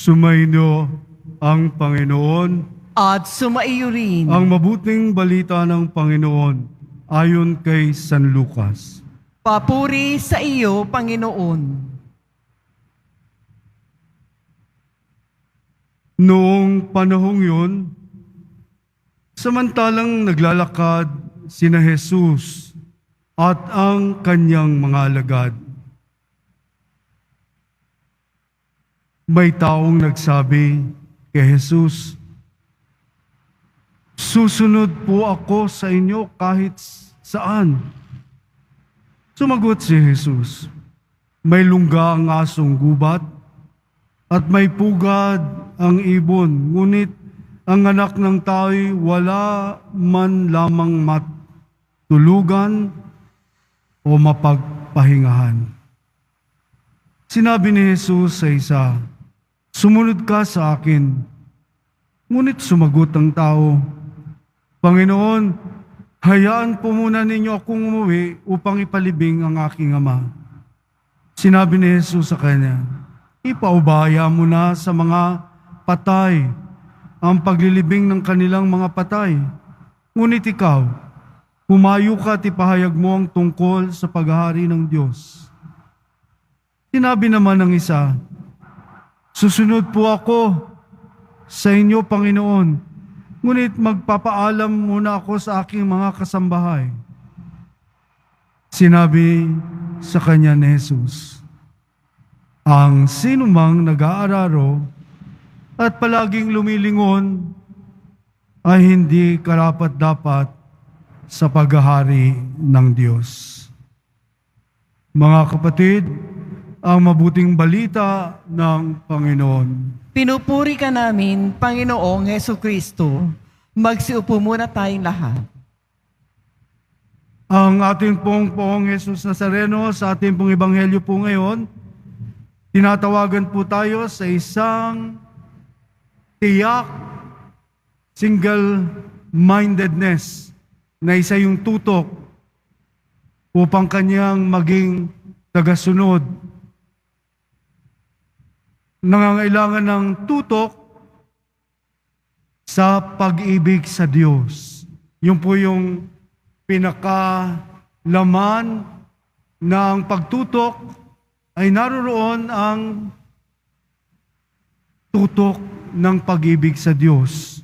Sumainyo ang Panginoon. At sumaiyo rin. Ang mabuting balita ng Panginoon ayon kay San Lucas. Papuri sa iyo, Panginoon. Noong panahong yun, samantalang naglalakad sina Jesus at ang kanyang mga alagad, may taong nagsabi kay Jesus, "Susunod po ako sa inyo kahit saan." Sumagot si Jesus, "May lungga ang asong gubat at may pugad ang ibon, ngunit ang anak ng tao'y wala man lamang matulugan o mapagpahingahan." Sinabi ni Jesus sa isa, "Sumunod ka sa akin." Ngunit sumagot ang tao, "Panginoon, hayaan po muna ninyo akong umuwi upang ipalibing ang aking ama." Sinabi ni Jesus sa kanya, "Ipaubaya mo na sa mga patay ang paglilibing ng kanilang mga patay. Ngunit ikaw, humayo ka at ipahayag mo ang tungkol sa paghahari ng Diyos." Sinabi naman ng isa, "Susunod po ako sa inyo, Panginoon, ngunit magpapaalam muna ako sa aking mga kasambahay." Sinabi sa kanya ni Jesus, "Ang sinumang nag-aararo at palaging lumilingon ay hindi karapat-dapat sa paghahari ng Diyos." Mga kapatid, ang mabuting balita ng Panginoon. Pinupuri ka namin, Panginoong Hesukristo. Magsiupo muna tayong lahat. Ang ating Poong Jesus Nazareno sa ating pong ebanghelyo po ngayon, tinatawagan po tayo sa isang tiyak, single-mindedness na isa yung tutok upang kanyang maging tagasunod. Nangangailangan ng tutok sa pag-ibig sa Diyos. Yun po yung pinakalaman ng pagtutok ay naroroon ang tutok ng pag-ibig sa Diyos.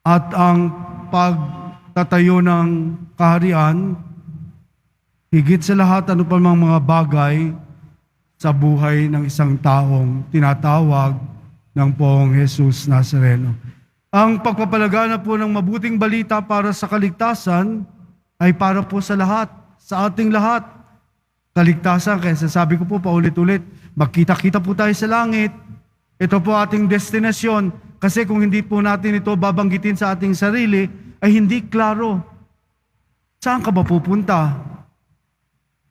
At ang pagtatayo ng kaharian, higit sa lahat ano pa mga bagay sa buhay ng isang taong tinatawag ng Poong Jesus Nazareno. Ang pagpapalagana po ng mabuting balita para sa kaligtasan ay para po sa lahat, sa ating lahat. Kaligtasan, kaya sasabi ko po paulit-ulit, magkita-kita po tayo sa langit. Ito po ating destinasyon. Kasi kung hindi po natin ito babanggitin sa ating sarili, ay hindi klaro. Saan ka ba pupunta?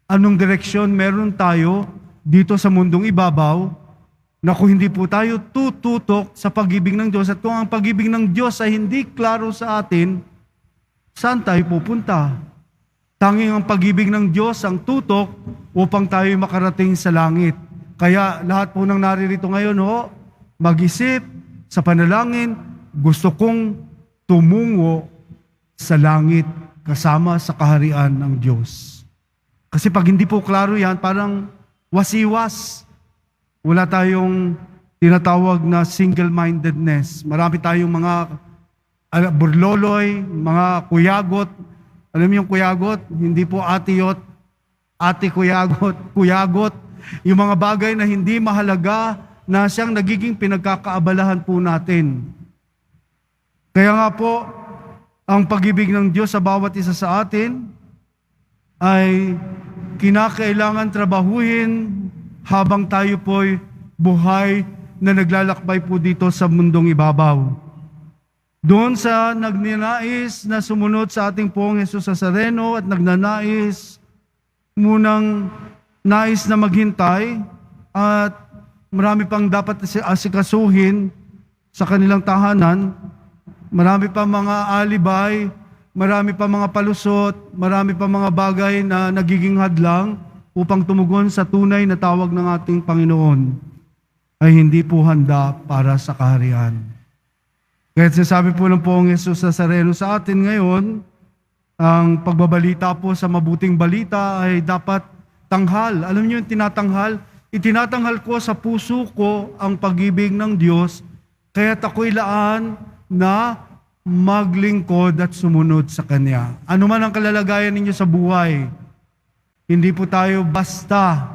Anong direksyon meron tayo dito sa mundong ibabaw, na kung hindi po tayo tututok sa pag-ibig ng Diyos, at kung ang pag-ibig ng Diyos ay hindi klaro sa atin, saan tayo pupunta? Tanging ang pag-ibig ng Diyos ang tutok upang tayo makarating sa langit. Kaya lahat po ng naririto ngayon, mag-isip sa panalangin, gusto kong tumungo sa langit kasama sa kaharian ng Diyos. Kasi pag hindi po klaro yan, parang wasiwas. Wala tayong tinatawag na single-mindedness. Marami tayong mga burloloy, mga kuyagot. Alam niyo yung kuyagot? Hindi po atiyot, ati kuyagot, kuyagot. Yung mga bagay na hindi mahalaga na siyang nagiging pinagkakaabalahan po natin. Kaya nga po, ang pag-ibig ng Diyos sa bawat isa sa atin ay kinakailangan trabahuhin habang tayo po'y buhay na naglalakbay po dito sa mundong ibabaw. Doon sa nagnanais na sumunod sa ating Poong Jesus Nazareno at nagnanais munang nais na maghintay at marami pang dapat asikasuhin sa kanilang tahanan, marami pa mga alibay, marami pa mga palusot, marami pa mga bagay na nagiging hadlang upang tumugon sa tunay na tawag ng ating Panginoon. ay hindi po handa para sa kaharian. Kaya sinasabi po ng Poong Jesus Nazareno sa atin ngayon, ang pagbabalita po sa mabuting balita ay dapat tanghal. Alam niyo yung tinatanghal? Itinatanghal ko sa puso ko ang pag-ibig ng Diyos, kaya't ako'y laan na maglingkod at sumunod sa Kanya. Ano man ang kalalagayan ninyo sa buhay, hindi po tayo basta,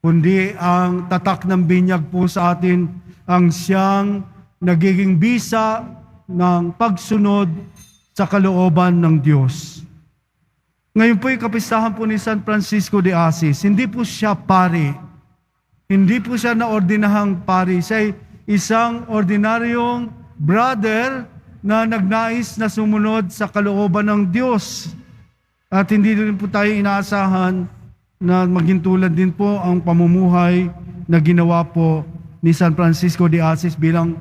kundi ang tatak ng binyag po sa atin ang siyang nagiging bisa ng pagsunod sa kalooban ng Diyos. Ngayon po yung kapistahan po ni San Francisco de Assis, hindi po siya pari. Hindi po siya naordinahang pari. Siya ay isang ordinaryong brother na nagnais na sumunod sa kalooban ng Diyos. At hindi rin po tayo inaasahan na maging tulad din po ang pamumuhay na ginawa po ni San Francisco de Assis bilang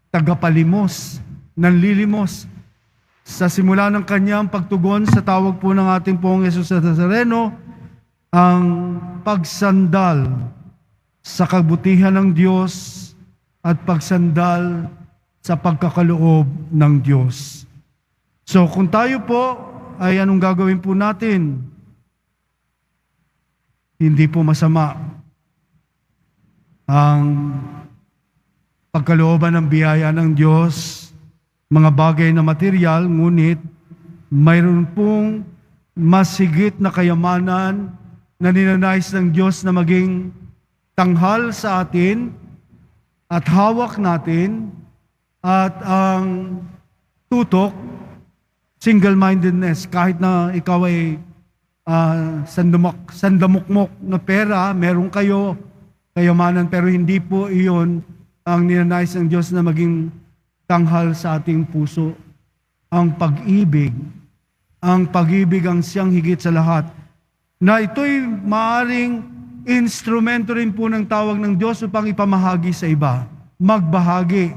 tagapalimos, nanlilimos. Sa simula ng kanyang pagtugon sa tawag po ng ating Poong Jesus Nazareno, ang pagsandal sa kabutihan ng Diyos at pagsandal sa pagkakaloob ng Diyos. So kung tayo po ay anong gagawin po natin? Hindi po masama ang pagkalooban ng biyaya ng Diyos, mga bagay na material, ngunit mayroon pong mas higit na kayamanan na ninanais ng Diyos na maging tanghal sa atin at hawak natin, at ang tutok, single-mindedness. Kahit na ikaw ay sandamukmok na pera, meron kayo kayamanan, pero hindi po iyon ang ninanais ng Diyos na maging tanghal sa ating puso. Ang pag-ibig ang siyang higit sa lahat, na ito'y maaring instrumento rin po ng tawag ng Diyos upang ipamahagi sa iba. Magbahagi,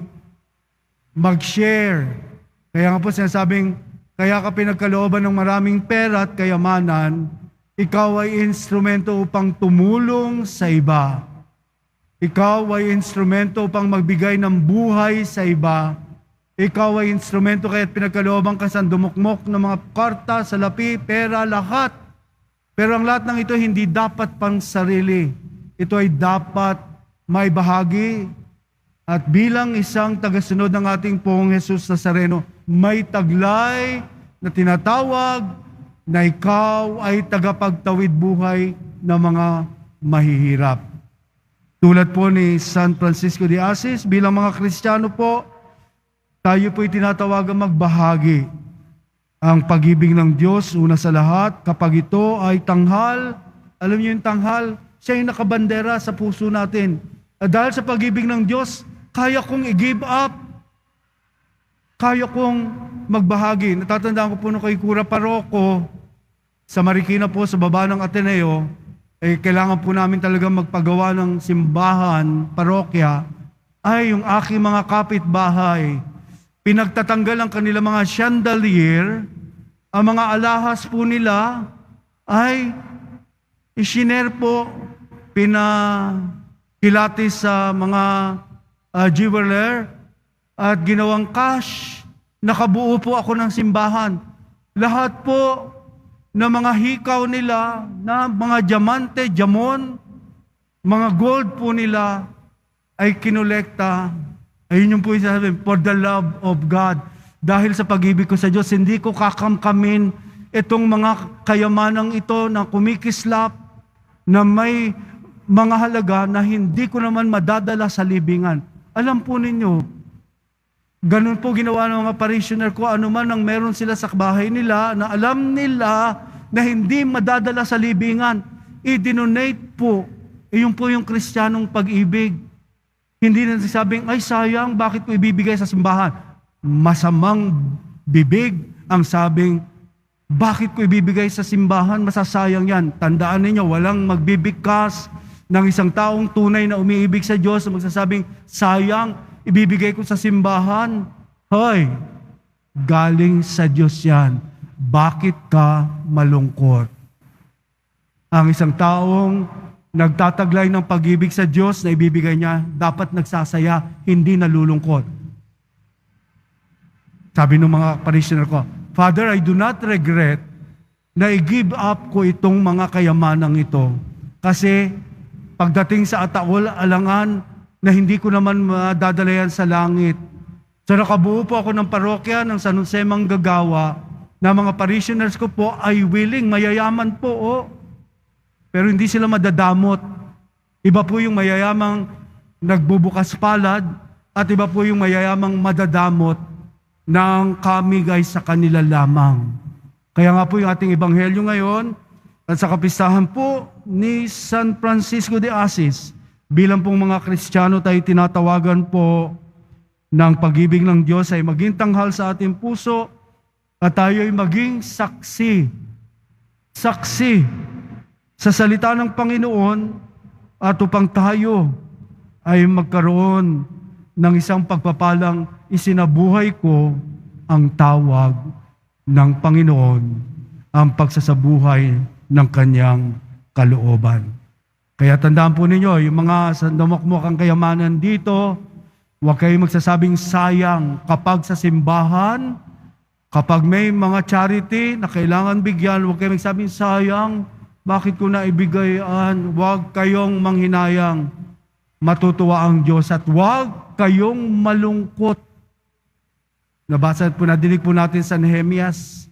mag-share. Kaya nga po sinasabing, kaya ka pinagkalooban ng maraming pera at kayamanan, ikaw ay instrumento upang tumulong sa iba. Ikaw ay instrumento upang magbigay ng buhay sa iba. Ikaw ay instrumento kaya't pinagkalooban ka sa dumukmok ng mga karta, salapi, pera, lahat. Pero ang lahat ng ito hindi dapat pang sarili. Ito ay dapat may bahagi. At bilang isang tagasunod ng ating Poong Jesus Nazareno, may taglay na tinatawag na ikaw ay tagapagtawid buhay ng mga mahihirap. Tulad po ni San Francisco de Assis, bilang mga Kristiyano po, tayo po'y tinatawagan magbahagi. Ang pag-ibig ng Diyos, una sa lahat, kapag ito ay tanghal, alam niyo yung tanghal, siya yung nakabandera sa puso natin. At dahil sa pag-ibig ng Diyos, kaya kong i-give up. Kaya kong magbahagi. Natatandaan ko po nung kay Kura Paroko, sa Marikina po, sa baba ng Ateneo, kailangan po namin talaga magpagawa ng simbahan, parokya, ay yung aking mga kapitbahay, pinagtatanggal ang kanilang mga chandelier, ang mga alahas po nila ay isinare po, pinakilatis sa mga jeweler at ginawang cash. Nakabuo po ako ng simbahan. Lahat po na mga hikaw nila, na mga diamante, jamon, mga gold po nila ay kinolekta. Ayun yung po yung sabi, for the love of God. Dahil sa pag-ibig ko sa Diyos, hindi ko kakamkamin itong mga kayamanang ito na kumikislap, na may mga halaga na hindi ko naman madadala sa libingan. Alam po ninyo, ganun po ginawa ng mga parishioner ko, anuman ang meron sila sa bahay nila, na alam nila na hindi madadala sa libingan, i-donate po. Iyon po yung Kristiyanong pag-ibig. Hindi na sabing, ay sayang, bakit ko ibibigay sa simbahan? Masamang bibig ang sabing, bakit ko ibibigay sa simbahan? Masasayang yan. Tandaan ninyo, walang magbibigkas ng isang taong tunay na umiibig sa Diyos na magsasabing, sayang, ibibigay ko sa simbahan. Hoy, galing sa Diyos yan. Bakit ka malungkot? Ang isang taong nagtataglay ng pag-ibig sa Diyos na ibibigay niya, dapat nagsasaya, hindi nalulungkot. Sabi ng mga parishioner ko, Father, I do not regret na i-give up ko itong mga kayamanang ito. Kasi pagdating sa ataol, alangan na hindi ko naman madadalayan sa langit. So nakabuo po ako ng parokya ng San Jose Manggagawa na mga parishioners ko po ay willing, mayayaman po. Pero hindi sila madadamot. Iba po yung mayayamang nagbubukas palad at iba po yung mayayamang madadamot ng kamigay sa kanila lamang. Kaya nga po yung ating ebanghelyo ngayon at sa kapistahan po ni San Francisco de Assis, bilang pong mga Kristiyano tayo tinatawagan po ng pag-ibig ng Diyos ay maging tanghal sa ating puso at tayo ay maging saksi. Saksi sa salita ng Panginoon at upang tayo ay magkaroon ng isang pagpapalang isinabuhay ko ang tawag ng Panginoon, ang pagsasabuhay ng kanyang kalooban. Kaya tandaan po ninyo, yung mga sandamokmok kayamanan dito, huwag kayong magsasabing sayang kapag sa simbahan, kapag may mga charity na kailangan bigyan, huwag kayong magsasabing sayang, bakit ko na ibigayan? Huwag kayong manghinayang. Matutuwa ang Diyos at huwag kayong malungkot. Nabasa po, nadinig po natin sa Nehemias,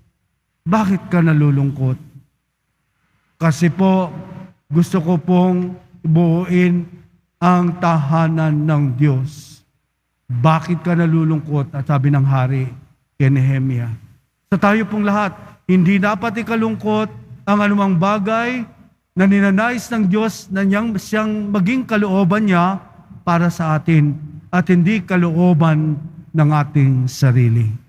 bakit ka nalulungkot? Kasi po, gusto ko pong buuin ang tahanan ng Diyos. Bakit ka nalulungkot? At sabi ng hari kay Nehemia. Sa tayo pong lahat, hindi dapat ikalungkot ang anumang bagay na ninanais ng Diyos na siyang maging kalooban niya para sa atin at hindi kalooban ng ating sarili.